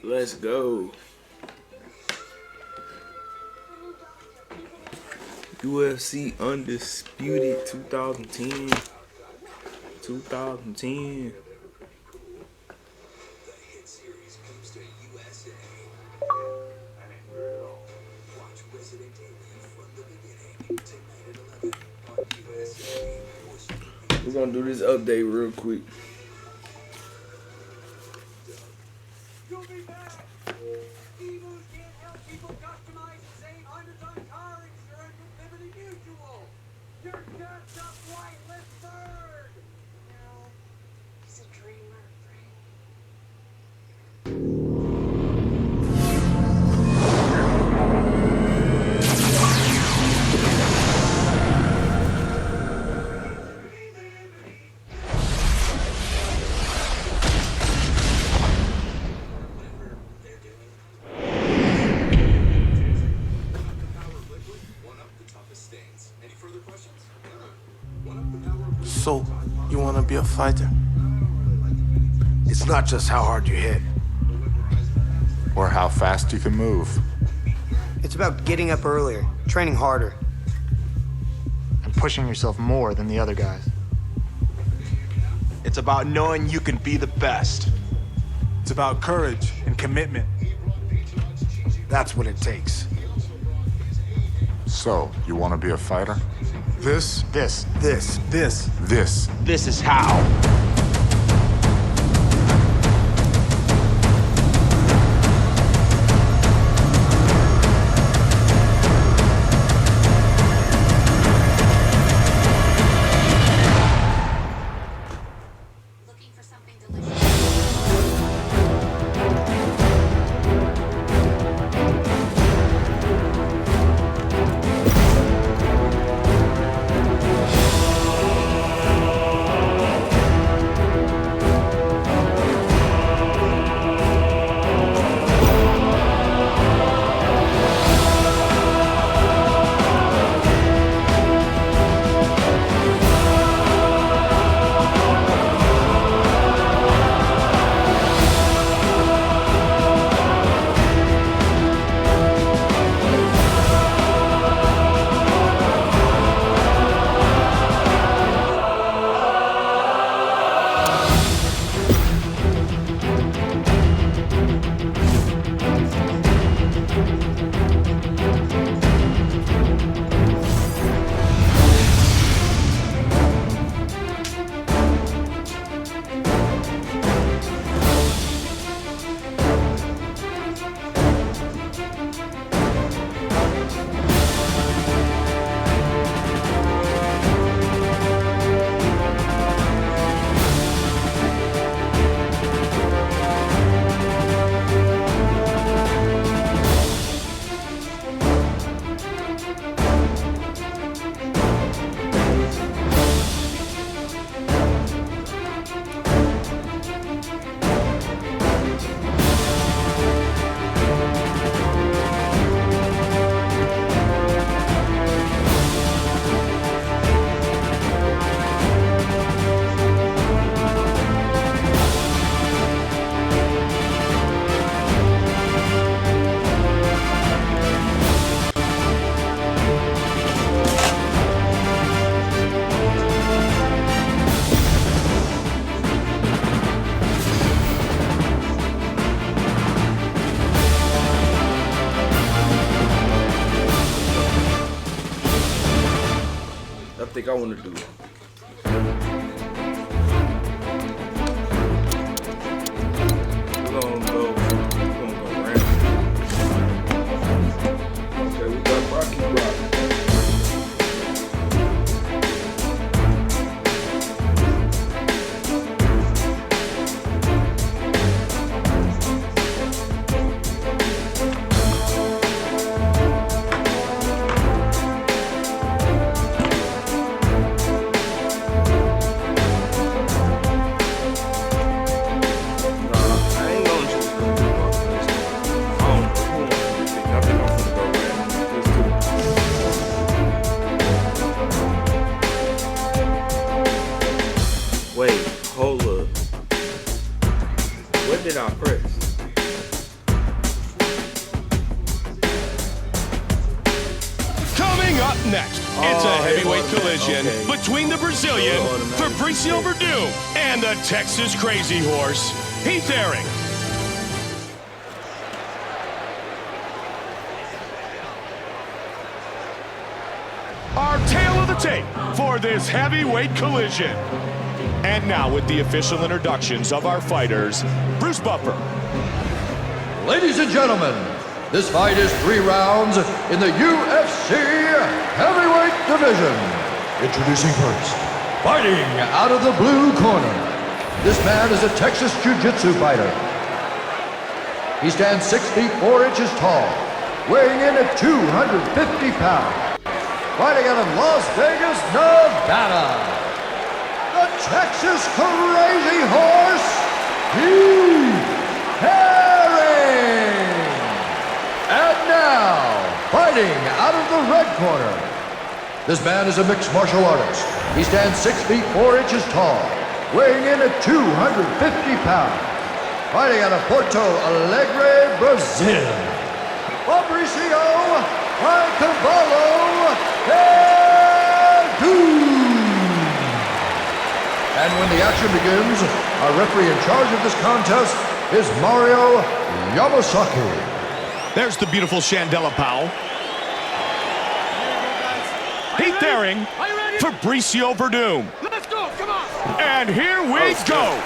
Let's go. UFC Undisputed 2010. 2010. We're gonna do this update real quick. So, you want to be a fighter? It's not just how hard you hit. Or how fast you can move. It's about getting up earlier, training harder. And pushing yourself more than the other guys. It's about knowing you can be the best. It's about courage and commitment. That's what it takes. So, you want to be a fighter? This This. This This is how. Looking for something delicious. I think I want to do. We're gonna go random. Okay, we got Rocky Rock. Wait, hold up. What did I press? next, it's a heavyweight automatic. collision Okay. between the Brazilian Automatic. Fabricio Verdum and the Texas Crazy Horse, Heath Herring. Our tail of the tape for this heavyweight collision. And now with the official introductions of our fighters, Bruce Buffer. Ladies and gentlemen, this fight is 3 rounds in the UFC heavyweight division. Introducing first, fighting out of the blue corner. This man is a Texas Jiu-Jitsu fighter. He stands 6 feet 4 inches tall, weighing in at 250 pounds. Fighting out of Las Vegas, Nevada, the Texas Crazy Horse, Heath Herring. And now, fighting out of the red corner. This man is a mixed martial artist. He stands 6 feet 4 inches tall, weighing in at 250 pounds. Fighting out of Porto Alegre, Brazil, Fabricio Cavallo Verdum. And when the action begins, our referee in charge of this contest is Mario Yamasaki. There's the beautiful Shandella Powell. Heath Herring, Fabricio Verdum. Let's go, come on! And here we go.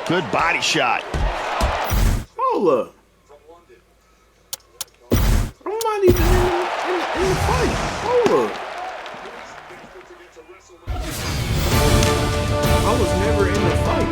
Good body shot. Hold up. I'm not even in the fight. Hold up. I was never in the fight.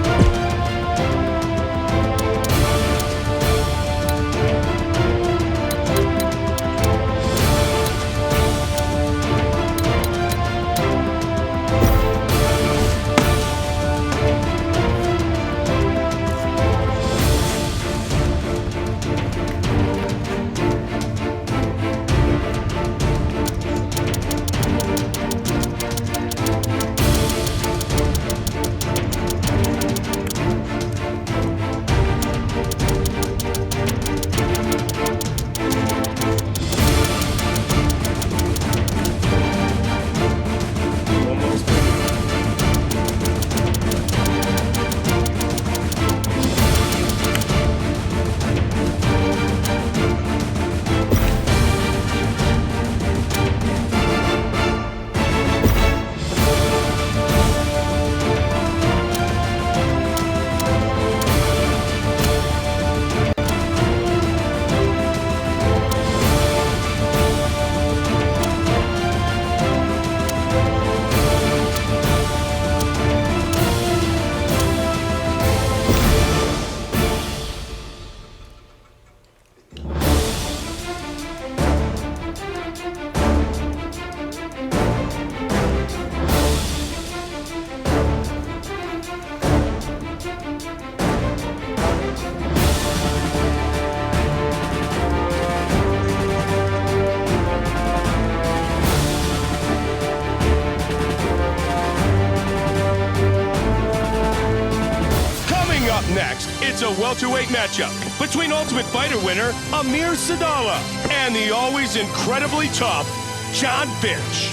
Next, it's a welterweight matchup between Ultimate Fighter winner Amir Sadala and the always incredibly tough John Finch.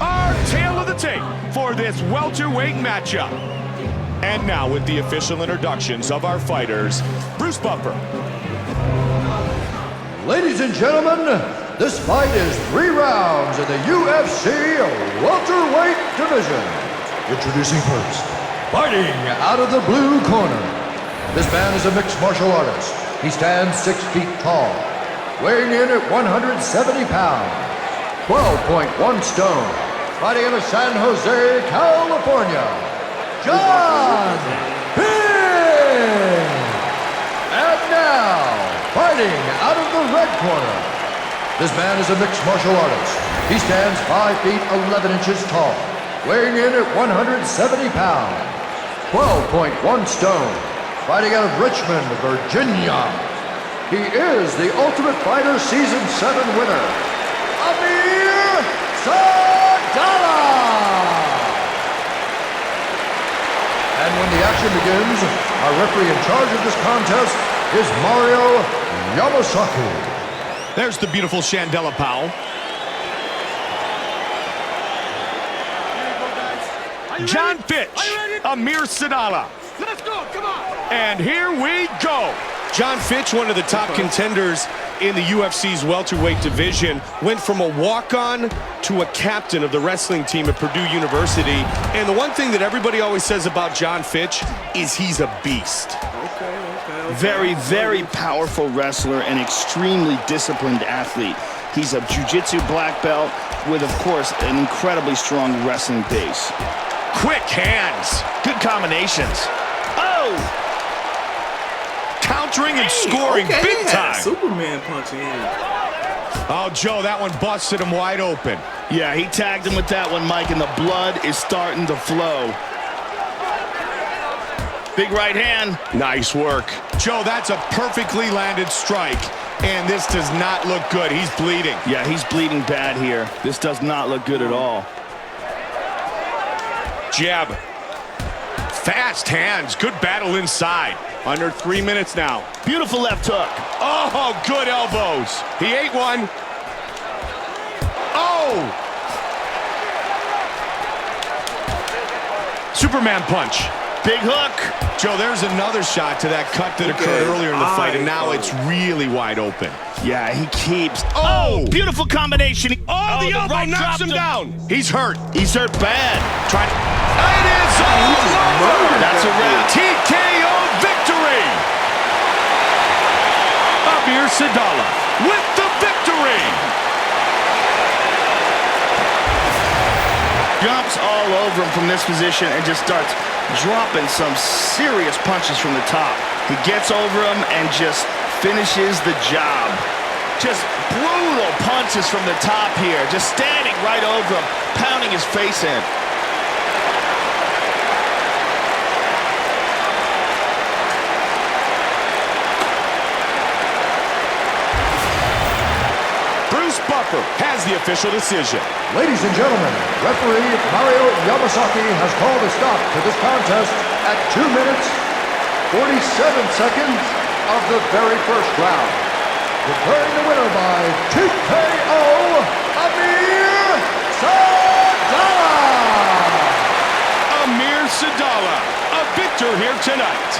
Our tail of the tape for this welterweight matchup. And now with the official introductions of our fighters, Bruce Buffer. Ladies and gentlemen, this fight is 3 rounds in the UFC welterweight division. Introducing first, fighting out of the blue corner. This man is a mixed martial artist. He stands 6 feet tall, weighing in at 170 pounds, 12.1 stone. Fighting out of San Jose, California, John Finch. And now, fighting out of the red corner. This man is a mixed martial artist. He stands 5 feet 11 inches tall, weighing in at 170 pounds, 12.1 stone. Fighting out of Richmond, Virginia. He is the Ultimate Fighter Season 7 winner, Amir Sadala. And when the action begins, our referee in charge of this contest is Mario Yamasaki. There's the beautiful Shandella Powell. John Fitch, Amir Sadala. Let's go, come on! And here we go. John Fitch, one of the top contenders in the UFC's welterweight division, went from a walk-on to a captain of the wrestling team at Purdue University. And the one thing that everybody always says about John Fitch is he's a beast. Okay. Very, very powerful wrestler and extremely disciplined athlete. He's a jiu-jitsu black belt with, of course, an incredibly strong wrestling base. Quick hands. Good combinations. Oh! Countering and scoring big time. Superman punching in. Oh, Joe, that one busted him wide open. Yeah, he tagged him with that one, Mike, and the blood is starting to flow. Big right hand. Nice work. Joe, that's a perfectly landed strike, and this does not look good. He's bleeding. Yeah, he's bleeding bad here. This does not look good at all. Jab. Fast hands. Good battle inside. Under 3 minutes now. Beautiful left hook. Oh, good elbows. He ate one. Oh! Superman punch. Big hook. Joe, there's another shot to that cut that occurred earlier in the fight, and now it's really wide open. Yeah, he keeps. Oh! Beautiful combination. Oh, the elbow right knocks him down. He's hurt. He's hurt bad. It is all over. That's a wrap. TKO victory. Amir Sadala with the victory. Jumps all over him from this position and just starts dropping some serious punches from the top. He gets over him and just finishes the job. Just brutal punches from the top here. Just standing right over him, pounding his face in. Has the official decision. Ladies and gentlemen, referee Mario Yamasaki has called a stop to this contest at 2 minutes, 47 seconds of the very first round. Declaring the winner by TKO, Amir Sadala! Amir Sadala, a victor here tonight.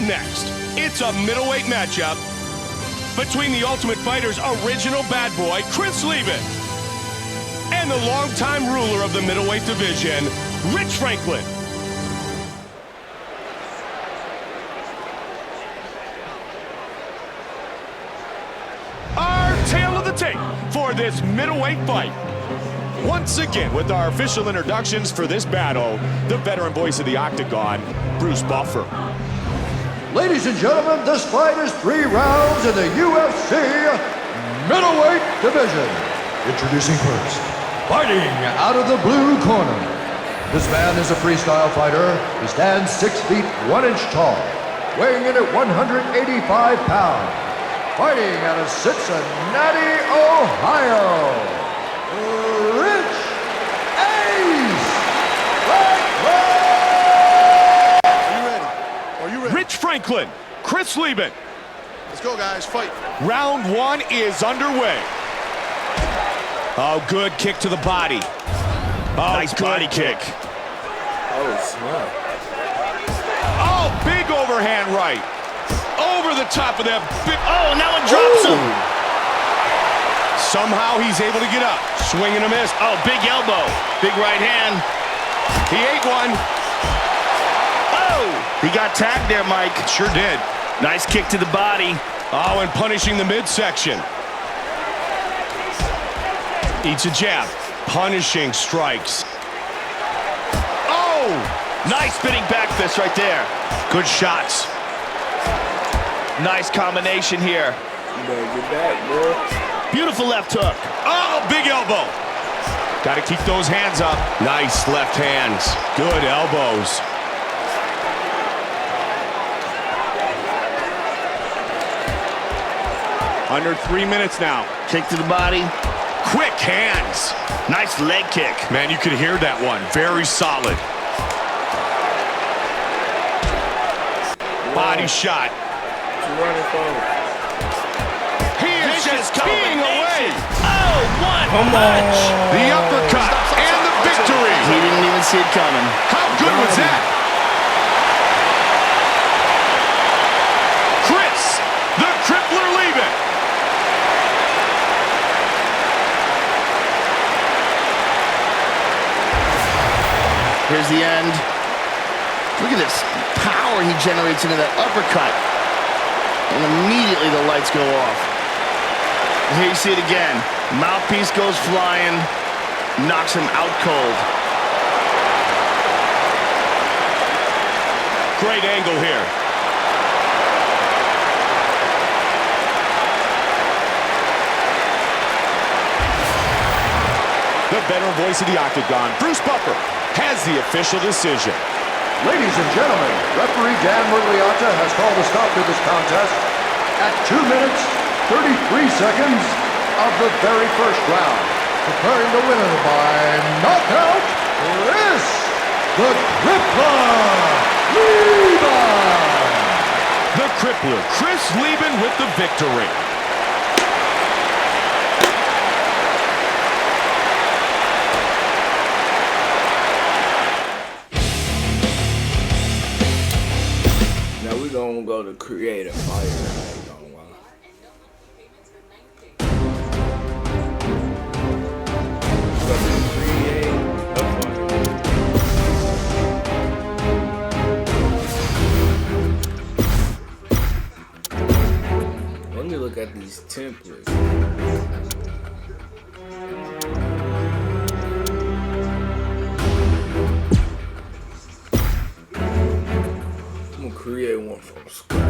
Next, it's a middleweight matchup between the Ultimate Fighter's original bad boy, Chris Lieben, and the longtime ruler of the middleweight division, Rich Franklin. Our tale of the tape for this middleweight fight. Once again, with our official introductions for this battle, the veteran voice of the Octagon, Bruce Buffer. Ladies and gentlemen, this fight is 3 rounds in the UFC middleweight division. Introducing first, fighting out of the blue corner. This man is a freestyle fighter. He stands 6 feet 1 inch tall, weighing in at 185 pounds. Fighting out of Cincinnati, Ohio, Rich Ace Franklin! Are you ready? Rich Franklin, Chris Lieben. Let's go, guys. Fight. Round 1 is underway. Oh, good kick to the body. Oh, Nice body kick. Oh, snap. Oh, big overhand right. Over the top of that big... Oh, now it drops him. Somehow he's able to get up. Swing and a miss. Oh, big elbow. Big right hand. He ate one. Oh, he got tagged there, Mike. Sure did. Nice kick to the body. Oh, and punishing the midsection. Eats a jab. Punishing strikes. Oh! Nice spinning back fist right there. Good shots. Nice combination here. You better get back, boy. Beautiful left hook. Oh, big elbow. Got to keep those hands up. Nice left hands. Good elbows. Under 3 minutes now. Kick to the body. Quick hands. Nice leg kick. Man, you could hear that one. Very solid. Body shot. Running forward. He is just peeing away. Oh, what Come punch. on. The uppercut and the victory. He didn't even see it coming. How good was that? Chris, the Crippler Lieben. Here's the end. Look at this power he generates into that uppercut. And immediately the lights go off. And here you see it again. Mouthpiece goes flying, knocks him out cold. Great angle here. The veteran voice of the Octagon, Bruce Buffer, has the official decision. Ladies and gentlemen, referee Dan Murgliata has called a stop to this contest at 2 minutes, 33 seconds of the very first round. Declaring the winner by knockout, Chris the Crippler Lieben! The Crippler, Chris Lieben with the victory. Now we're gonna go to creative fire. I ain't gonna lie. We're gonna create a fire. Let me look at these templates. Create one from scratch.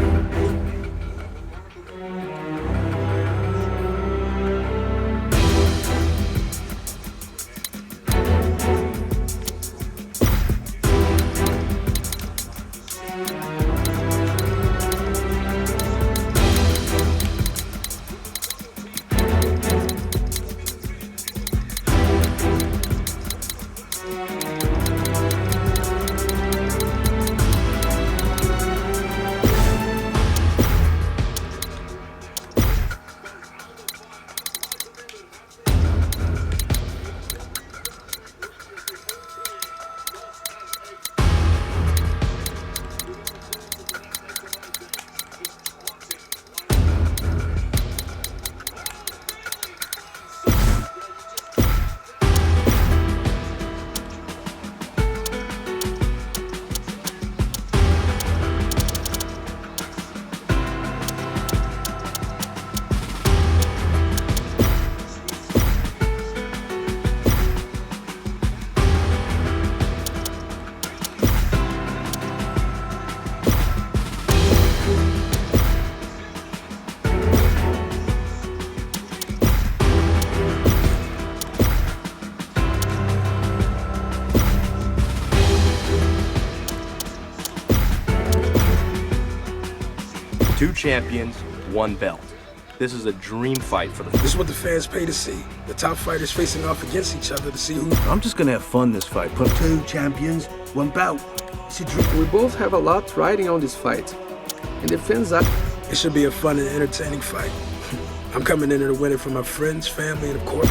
2 champions, 1 belt. This is a dream fight for the... This is what the fans pay to see. The top fighters facing off against each other to see who... I'm just gonna have fun this fight. Put 2 champions, 1 belt. It's a dream. We both have a lot riding on this fight. And the fans are... It should be a fun and entertaining fight. I'm coming in here to win it for my friends, family, and of course...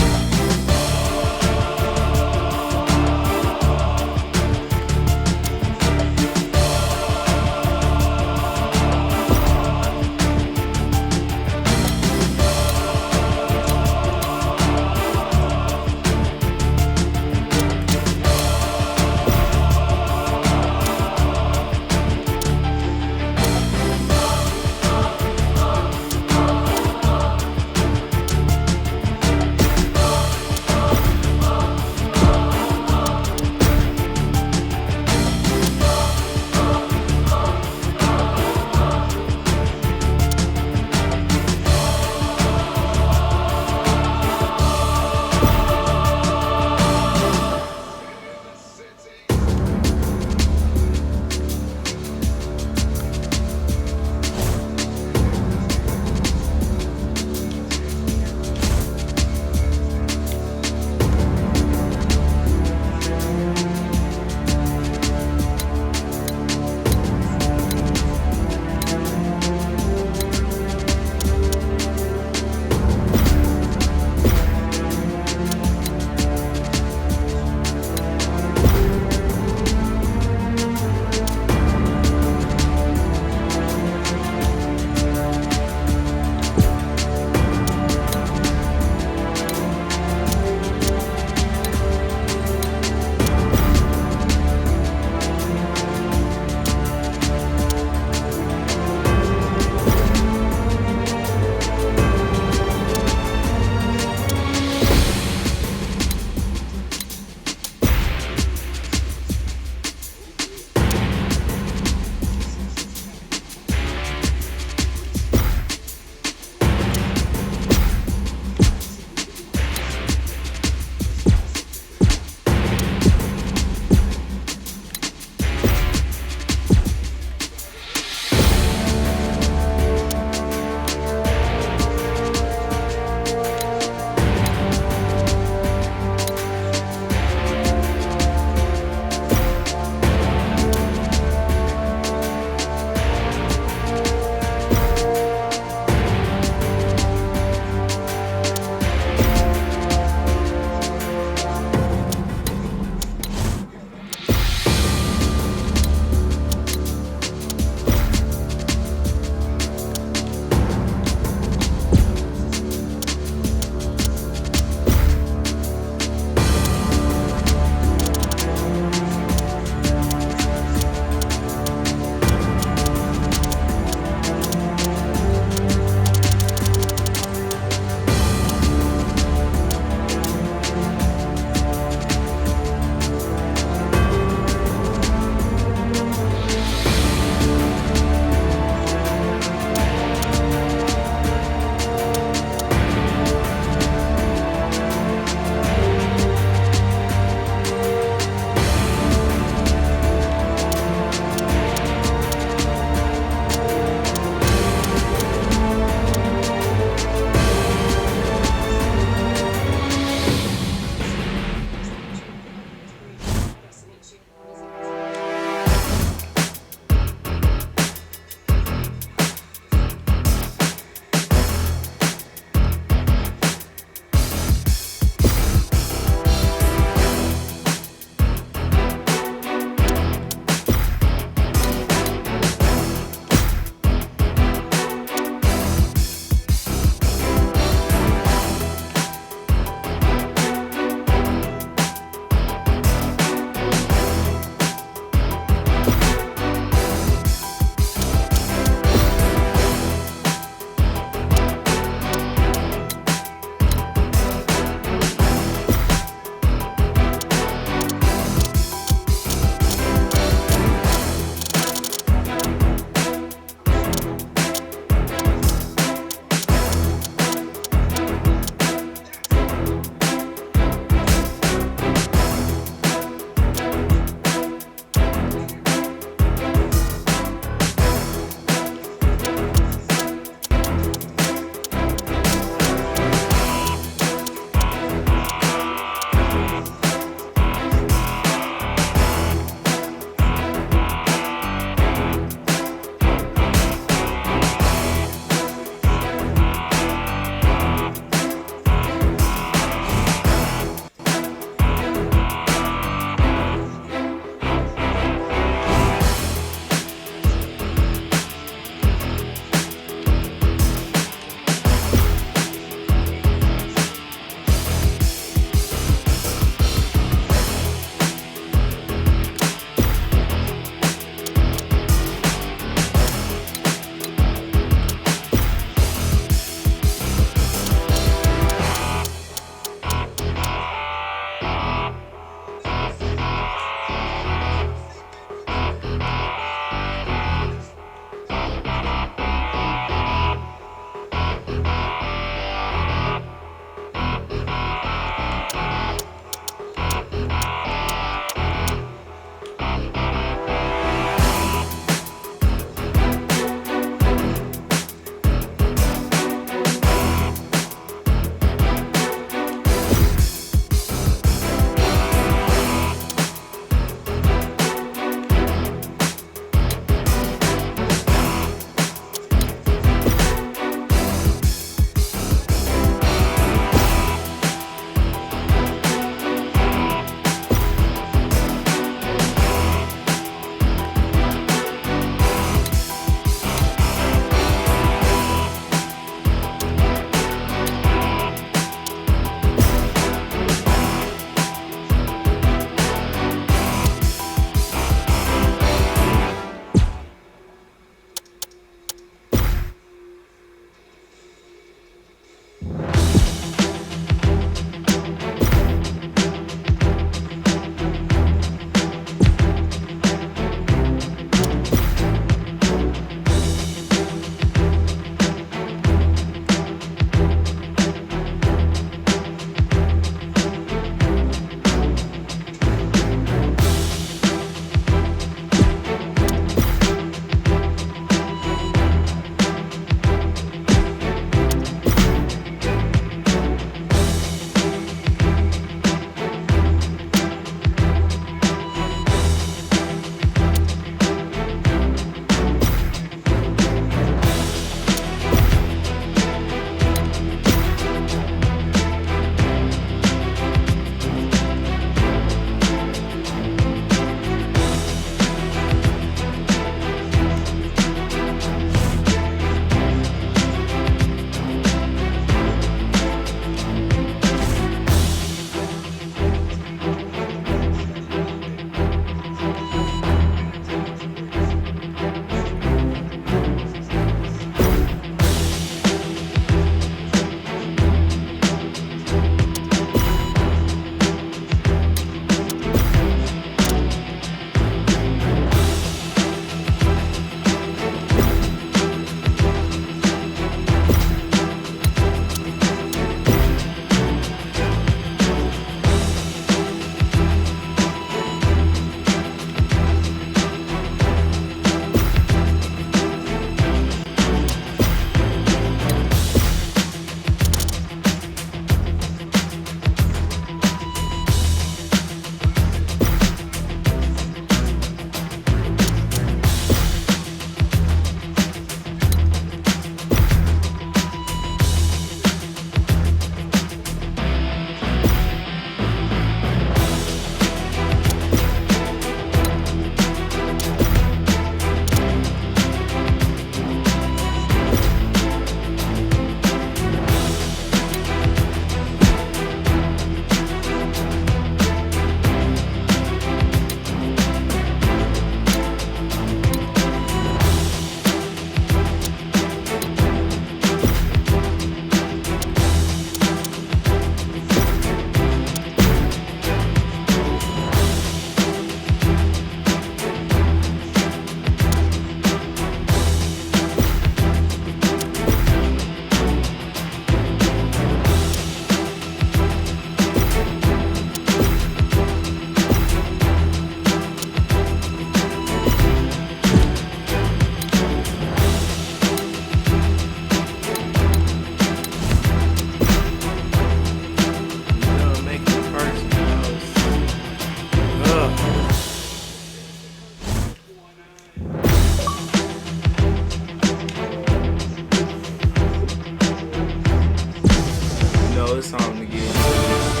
it's time to get into this.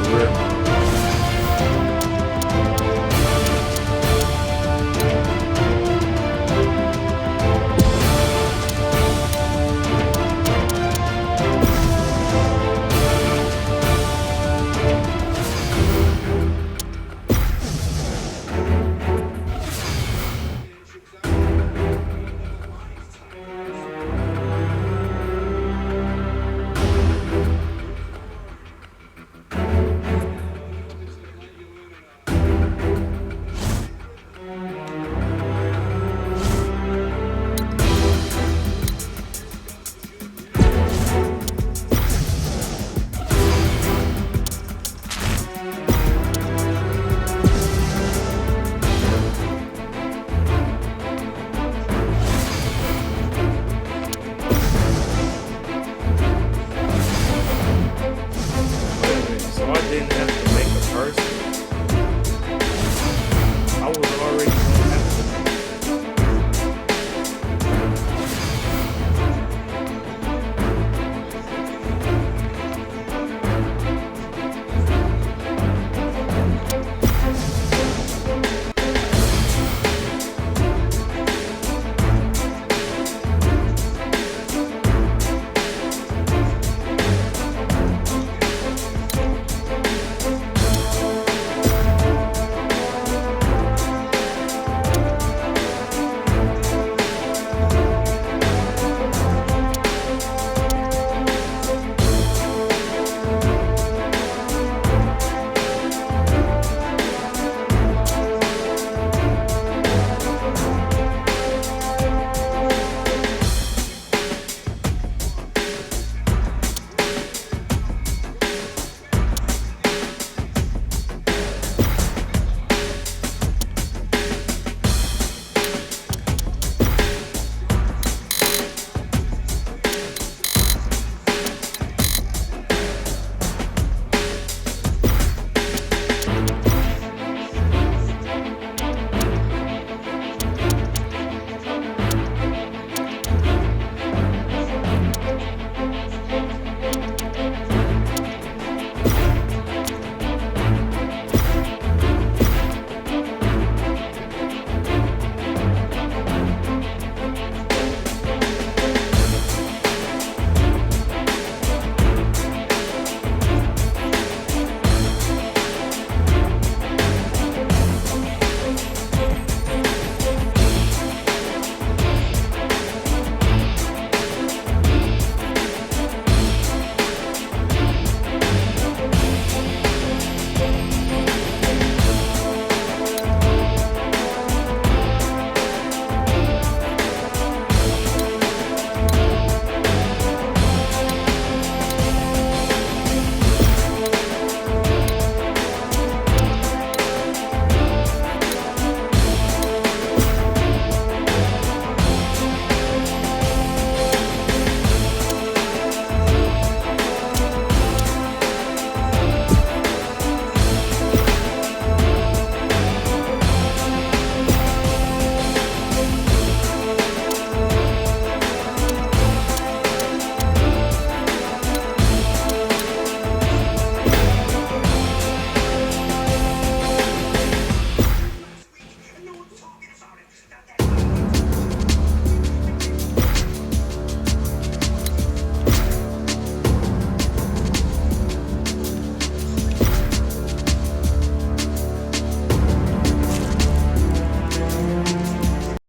For real.